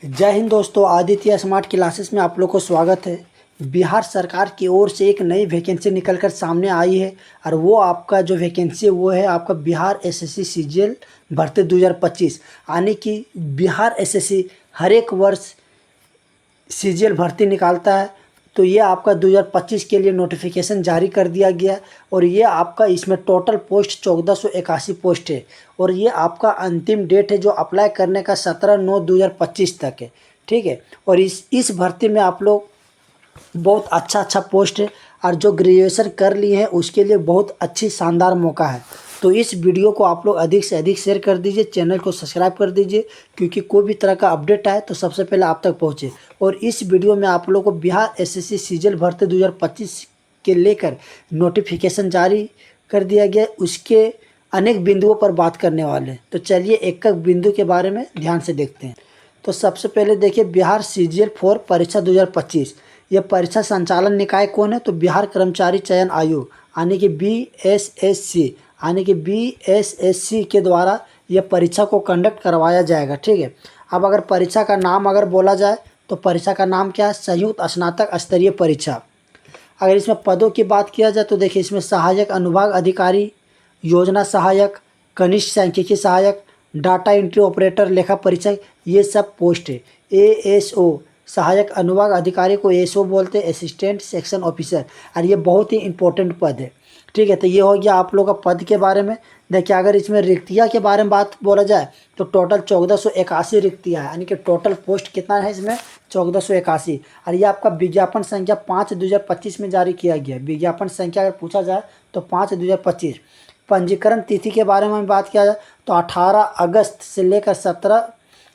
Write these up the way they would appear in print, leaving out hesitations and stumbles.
जय हिंद दोस्तों, Aditya smart classes में आप लोग को स्वागत है। बिहार सरकार की ओर से एक नई वैकेंसी निकल कर सामने आई है और वो आपका जो वैकेंसी है वो है आपका बिहार एसएससी सीजीएल भर्ती 2025। यानी कि बिहार एसएससी हर एक वर्ष सीजीएल भर्ती निकालता है, तो ये आपका 2025 के लिए नोटिफिकेशन जारी कर दिया गया और ये आपका इसमें टोटल पोस्ट 1481 पोस्ट है और ये आपका अंतिम डेट है जो अप्लाई करने का 17/9/2025 तक है। ठीक है, और इस भर्ती में आप लोग बहुत अच्छा पोस्ट है और जो ग्रेजुएशन कर लिए हैं उसके लिए बहुत अच्छी शानदार मौका है। तो इस वीडियो को आप लोग अधिक से अधिक शेयर कर दीजिए, चैनल को सब्सक्राइब कर दीजिए, क्योंकि कोई भी तरह का अपडेट आए तो सबसे पहले आप तक पहुंचे। और इस वीडियो में आप लोगों को बिहार एसएससी सीजीएल भर्ती 2025 के लेकर नोटिफिकेशन जारी कर दिया गया, उसके अनेक बिंदुओं पर बात करने वाले हैं। तो चलिए एक एक बिंदु के बारे में ध्यान से देखते हैं। तो सबसे पहले देखिए बिहार सीजीएल 4 परीक्षा 2025। यह परीक्षा संचालन निकाय कौन है? तो बिहार कर्मचारी चयन आयोग यानी कि बीएसएससी, यानी कि बीएसएससी के द्वारा यह परीक्षा को कंडक्ट करवाया जाएगा। ठीक है, अब अगर परीक्षा का नाम अगर बोला जाए तो परीक्षा का नाम क्या है? संयुक्त स्नातक स्तरीय परीक्षा। अगर इसमें पदों की बात किया जाए तो देखिए इसमें सहायक अनुभाग अधिकारी, योजना सहायक, कनिष्ठ सांख्यिकी सहायक, डाटा एंट्री ऑपरेटर, लेखा परीक्षक, ये सब पोस्ट है। एएसओ सहायक अनुभाग अधिकारी को एएसओ बोलते हैं, असिस्टेंट सेक्शन ऑफिसर, और ये बहुत ही इंपॉर्टेंट पद है। ठीक है, तो ये हो गया आप लोग का पद के बारे में। देखिए अगर इसमें रिक्तियाँ के बारे में बात बोला जाए तो टोटल 1481 रिक्तियाँ है, यानी कि टोटल पोस्ट कितना है इसमें? 1481। और ये आपका विज्ञापन संख्या 5/2025 में जारी किया गया है। विज्ञापन संख्या अगर पूछा जाए तो 5/2025। पंजीकरण तिथि के बारे में बात किया जाए तो 18 अगस्त से लेकर 17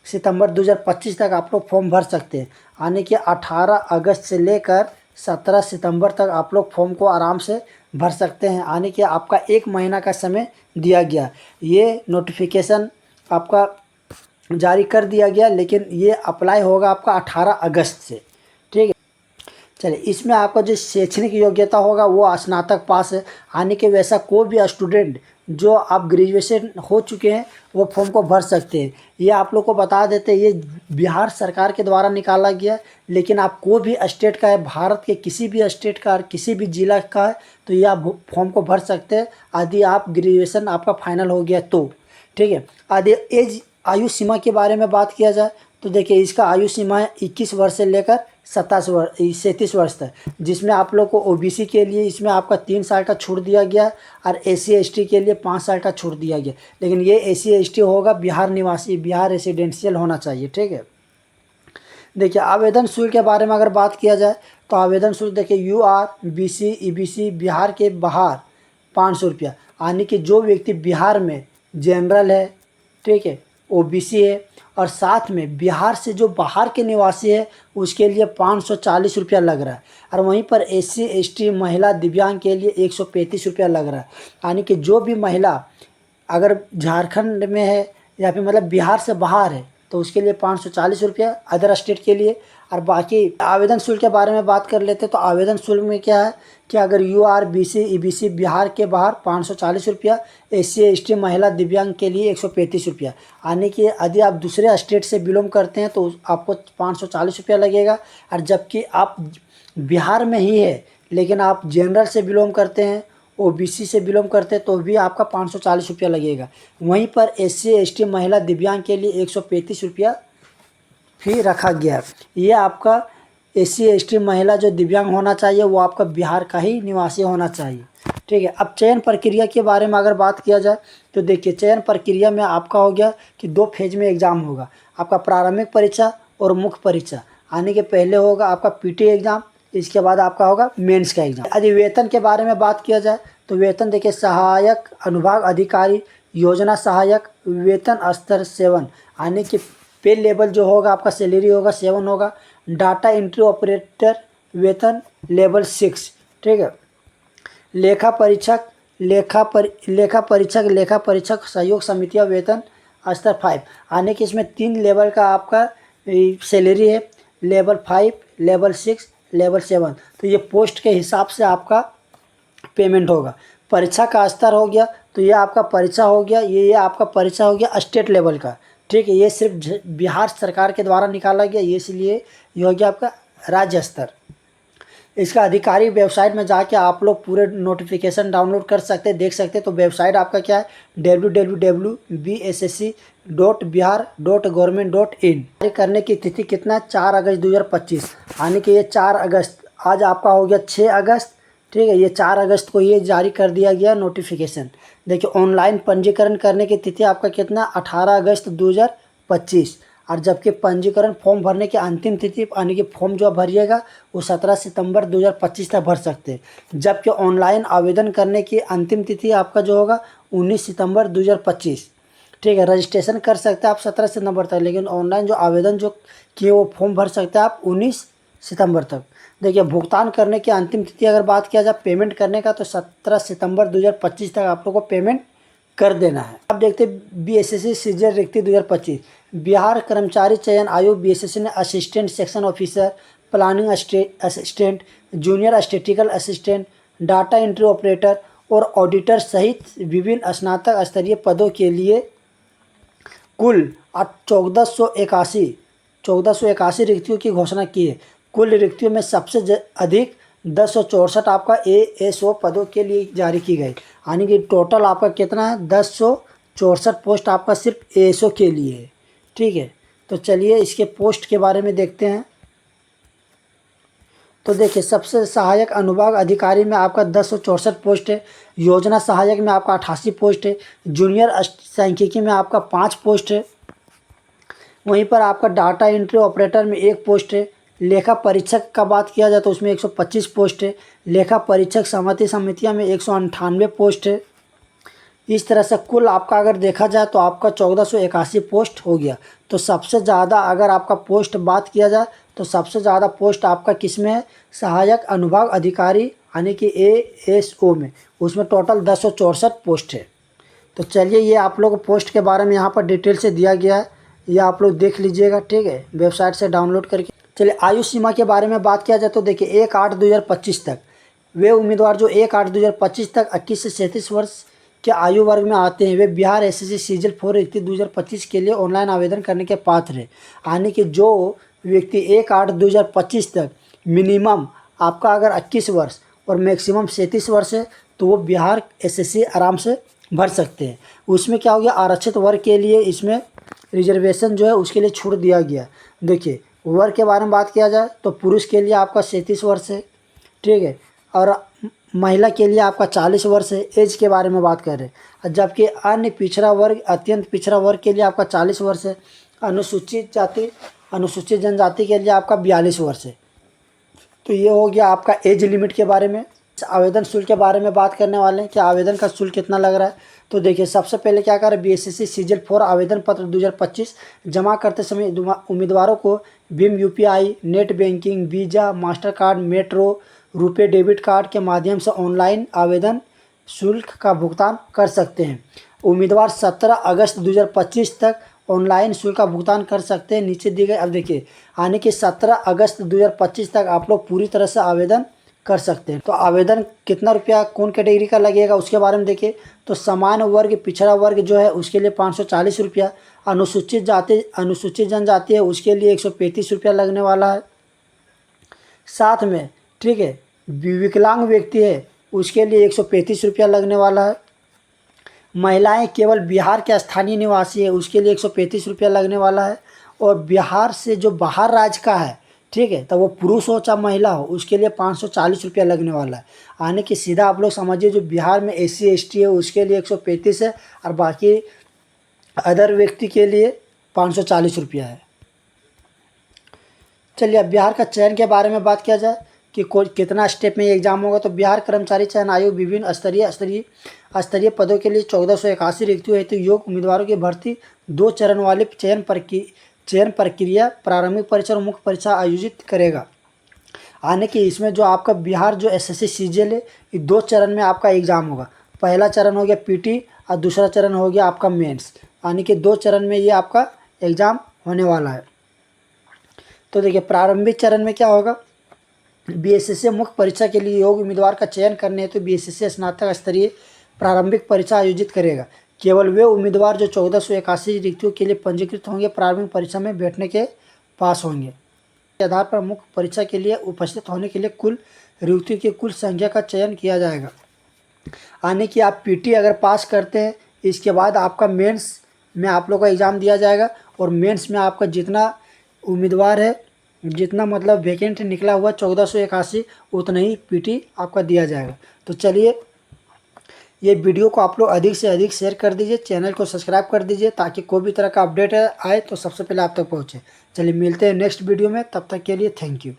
सितंबर 2025 तक आप लोग फॉर्म भर सकते हैं। यानी कि 18 अगस्त से लेकर 17 सितंबर तक आप लोग फॉर्म को आराम से भर सकते हैं। यानी कि आपका 1 महीना का समय दिया गया। ये नोटिफिकेशन आपका जारी कर दिया गया, लेकिन ये अप्लाई होगा आपका 18 अगस्त से। ठीक है, चलिए इसमें आपका जो शैक्षणिक योग्यता होगा वो स्नातक पास है। यानी कि वैसा कोई भी स्टूडेंट जो आप ग्रेजुएशन हो चुके हैं वो फॉर्म को भर सकते हैं। ये आप लोग को बता देते हैं, ये बिहार सरकार के द्वारा निकाला गया है, लेकिन आप कोई भी स्टेट का है, भारत के किसी भी स्टेट का, किसी भी जिला का है, तो ये आप फॉर्म को भर सकते हैं यदि आप ग्रेजुएशन आपका फाइनल हो गया तो। ठीक है, यदि एज आयु सीमा के बारे में बात किया जाए तो देखिए इसका आयु सीमा है 21 वर्ष से लेकर 37 वर्ष तक, जिसमें आप लोग को ओबीसी के लिए इसमें आपका 3 साल का छूट दिया गया है और एससी एसटी के लिए 5 साल का छूट दिया गया। लेकिन ये एससी एसटी होगा बिहार निवासी, बिहार रेसिडेंशियल होना चाहिए। ठीक है, देखिए आवेदन शुल्क के बारे में अगर बात किया जाए तो आवेदन शुल्क देखिए यूआर, बीसी, ईबीसी, बिहार के बाहर 500 रुपया, यानी कि जो व्यक्ति बिहार में जनरल है, ठीक है, ओबीसी है, और साथ में बिहार से जो बाहर के निवासी है उसके लिए 540 रुपया लग रहा है। और वहीं पर एससी एसटी महिला दिव्यांग के लिए 135 रुपया लग रहा है। यानी कि जो भी महिला अगर झारखंड में है या फिर मतलब बिहार से बाहर है तो उसके लिए 540 रुपया, अदर स्टेट के लिए। और बाकी आवेदन शुल्क के बारे में बात कर लेते हैं तो आवेदन शुल्क में क्या है कि अगर यूआर, बीसी, ईबीसी बिहार के बाहर 540 रुपया, एससी एसटी महिला दिव्यांग के लिए 135 रुपया। यानी कि यदि आप दूसरे स्टेट से बिलोंग करते हैं तो आपको 540 रुपया लगेगा, और जबकि आप बिहार में ही है लेकिन आप जनरल से बिलोंग करते हैं, ओबीसी से बिलोंग करते हैं, तो भी आपका 540 रुपया लगेगा। वहीं पर एससी एसटी महिला दिव्यांग के लिए 135 रुपया फी रखा गया है। ये आपका एससी एसटी महिला जो दिव्यांग होना चाहिए वो आपका बिहार का ही निवासी होना चाहिए। ठीक है, अब चयन प्रक्रिया के बारे में अगर बात किया जाए तो देखिए चयन प्रक्रिया में आपका हो गया कि 2 फेज में एग्ज़ाम होगा, आपका प्रारंभिक परीक्षा और मुख्य परीक्षा। यानी कि पहले होगा आपका पीटी एग्ज़ाम, इसके बाद आपका होगा मेंस का एग्ज़ाम। यदि वेतन के बारे में बात किया जाए तो वेतन देखिए सहायक अनुभाग अधिकारी, योजना सहायक, वेतन स्तर 7, यानी कि पे लेवल जो होगा आपका सैलरी होगा 7 होगा। डाटा एंट्री ऑपरेटर वेतन लेवल 6। ठीक है, लेखा परीक्षक, लेखा परीक्षक सहयोग समितियां वेतन स्तर 5, यानी कि इसमें 3 लेवल का आपका सैलरी है, लेवल 5, लेवल 6, लेवल 7। तो ये पोस्ट के हिसाब से आपका पेमेंट होगा। परीक्षा का स्तर हो गया तो ये आपका परीक्षा हो गया, ये आपका परीक्षा हो गया स्टेट लेवल का। ठीक है। ये सिर्फ बिहार सरकार के द्वारा निकाला गया, ये इसलिए ये हो गया आपका राज्य स्तर। इसका आधिकारिक वेबसाइट में जाके आप लोग पूरे नोटिफिकेशन डाउनलोड कर सकते हैं, देख सकते हैं। तो वेबसाइट आपका क्या है, www.bssc.bihar.government.in। जारी करने की तिथि कितना है, 4 अगस्त 2025, यानी कि ये 4 अगस्त, आज आपका हो गया 6 अगस्त, ठीक है। ये 4 अगस्त को ये जारी कर दिया गया नोटिफिकेशन। देखिए ऑनलाइन पंजीकरण करने की तिथि आपका कितना, 18 अगस्त 2025, और जबकि पंजीकरण फॉर्म भरने की अंतिम तिथि, यानी कि फॉर्म जो भरिएगा वो 17 सितंबर 2025 तक भर सकते हैं। जबकि ऑनलाइन आवेदन करने की अंतिम तिथि आपका जो होगा 19 सितंबर 2025, ठीक है। रजिस्ट्रेशन कर सकते हैं आप 17 सितंबर तक, लेकिन ऑनलाइन जो आवेदन जो किए वो फॉर्म भर सकते हैं आप 19 सितंबर तक। देखिए भुगतान करने की अंतिम तिथि अगर बात किया जाए पेमेंट करने का, तो 17 सितंबर 2025 तक आप लोग को पेमेंट कर देना है। अब देखते हैं बीएसएससी सीजीएल रिक्ति 2025। बिहार कर्मचारी चयन आयोग बीएसएससी ने assistant section officer, planning assistant, junior statistical assistant, data entry operator और ऑडिटर सहित विभिन्न स्नातक स्तरीय पदों के लिए कुल 1481 रिक्तियों की घोषणा की है। कुल रिक्तियों में सबसे अधिक 1064 आपका एएसओ पदों के लिए जारी की गई, यानी कि टोटल आपका कितना है, 1064 पोस्ट आपका सिर्फ एएसओ के लिए है, ठीक है। तो चलिए इसके पोस्ट के बारे में देखते हैं। तो देखिए सबसे सहायक अनुभाग अधिकारी में आपका 1064 पोस्ट है, योजना सहायक में आपका 88 पोस्ट है, जूनियर सांख्यिकी में आपका 5 पोस्ट है, वहीं पर आपका डाटा एंट्री ऑपरेटर में 1 पोस्ट है, लेखा परीक्षक का बात किया जाए तो उसमें 125 पोस्ट है, लेखा परीक्षक समितियां में 198 पोस्ट है। इस तरह से कुल आपका अगर देखा जाए तो आपका 1481 पोस्ट हो गया। तो सबसे ज़्यादा अगर आपका पोस्ट बात किया जाए तो सबसे ज़्यादा पोस्ट आपका किस में है, सहायक अनुभाग अधिकारी यानी कि एएसओ में, उसमें टोटल 1064 पोस्ट है। तो चलिए ये आप लोग पोस्ट के बारे में यहाँ पर डिटेल से दिया गया है, ये आप लोग देख लीजिएगा, ठीक है, वेबसाइट से डाउनलोड करके। चलिए आयु सीमा के बारे में बात किया जाए तो देखिए 1/8/2025 तक वे उम्मीदवार जो 1/8/2025 तक 21 से 37 वर्ष के आयु वर्ग में आते हैं, वे बिहार एसएससी सीजीएल 4 रिक्ति 2025 के लिए ऑनलाइन आवेदन करने के पात्र हैं। यानी कि जो व्यक्ति 1/8/2025 तक मिनिमम आपका अगर 21 वर्ष और मैक्सिमम 37 वर्ष है तो वो बिहार एसएससी आराम से भर सकते हैं। उसमें क्या हो गया, आरक्षित वर्ग के लिए इसमें रिजर्वेशन जो है उसके लिए छूट दिया गया। देखिए वर्ग के बारे में बात किया जाए तो पुरुष के लिए आपका 37 वर्ष है, ठीक है, और महिला के लिए आपका 40 वर्ष है। एज के बारे में बात कर रहे हैं, जबकि अन्य पिछड़ा वर्ग, अत्यंत पिछड़ा वर्ग के लिए आपका 40 वर्ष है। अनुसूचित जाति, अनुसूचित जनजाति के लिए आपका 42 वर्ष है। तो ये हो गया आपका एज लिमिट के बारे में। आवेदन शुल्क के बारे में बात करने वाले हैं कि आवेदन का शुल्क कितना लग रहा है। तो देखिए सबसे पहले क्या करें, बीएसएससी सीजीएल 4 आवेदन पत्र 2025 जमा करते समय उम्मीदवारों को Bhim UPI, net banking, visa, master card, metro, RuPay debit card के माध्यम से ऑनलाइन आवेदन शुल्क का भुगतान कर सकते हैं। उम्मीदवार 17 अगस्त 2025 तक ऑनलाइन शुल्क का भुगतान कर सकते हैं। नीचे दिए गए, अब देखिए यानी कि 17 अगस्त 2025 तक आप लोग पूरी तरह से आवेदन कर सकते हैं। तो आवेदन कितना रुपया कौन कैटेगरी का लगेगा उसके बारे में देखिए तो सामान्य वर्ग, पिछड़ा वर्ग जो है उसके लिए 540 रुपया, अनुसूचित जाति, अनुसूचित जनजाति है उसके लिए 135 रुपया लगने वाला है। साथ में ठीक है विकलांग व्यक्ति है उसके लिए 135 रुपया लगने वाला है। महिलाएं केवल बिहार के स्थानीय निवासी है उसके लिए 135 रुपया लगने वाला है। और बिहार से जो बाहर राज्य का है, ठीक है, तो वो पुरुष हो चाहे महिला हो उसके लिए 540 रुपया लगने वाला है। आने की सीधा आप लोग समझिए जो बिहार में एससी एसटी है उसके लिए 135 है और बाकी अदर व्यक्ति के लिए 540 रुपया है। चलिए अब बिहार का चयन के बारे में बात किया जाए कि कितना स्टेप में एग्जाम होगा। तो बिहार कर्मचारी चयन आयोग विभिन्न स्तरीय पदों के लिए 1481 रिक्तियों हेतु योग्य उम्मीदवारों की भर्ती 2 चरण वाली चयन प्रक्रिया प्रारंभिक परीक्षा और मुख्य परीक्षा आयोजित करेगा। आने की इसमें जो आपका बिहार जो एसएससी सीजीएल है ये 2 चरण में आपका एग्ज़ाम होगा। पहला चरण हो गया पीटी और दूसरा चरण हो गया आपका मेंस, यानी कि 2 चरण में ये आपका एग्ज़ाम होने वाला है। तो देखिए प्रारंभिक चरण में क्या होगा, बीएसएससी मुख्य परीक्षा के लिए योग्य उम्मीदवार का चयन करने हेतु बीएसएससी स्नातक स्तरीय प्रारंभिक परीक्षा आयोजित करेगा। केवल वे उम्मीदवार जो 1481 रिक्तियों के लिए पंजीकृत होंगे प्रारंभिक परीक्षा में बैठने के पास होंगे। के आधार पर मुख्य परीक्षा के लिए उपस्थित होने के लिए कुल रिक्तियों की कुल संख्या का चयन किया जाएगा। यानी कि आप पीटी अगर पास करते हैं, इसके बाद आपका मेंस में आप लोग का एग्ज़ाम दिया जाएगा और मेंस में आपका जितना उम्मीदवार है, जितना मतलब वैकेंट निकला हुआ 1481, उतना ही पीटी आपका दिया जाएगा। तो चलिए, ये वीडियो को आप लोग अधिक से अधिक शेयर कर दीजिए, चैनल को सब्सक्राइब कर दीजिए ताकि कोई भी तरह का अपडेट आए तो सबसे पहले आप तक पहुँचे। चलिए मिलते हैं नेक्स्ट वीडियो में, तब तक के लिए थैंक यू।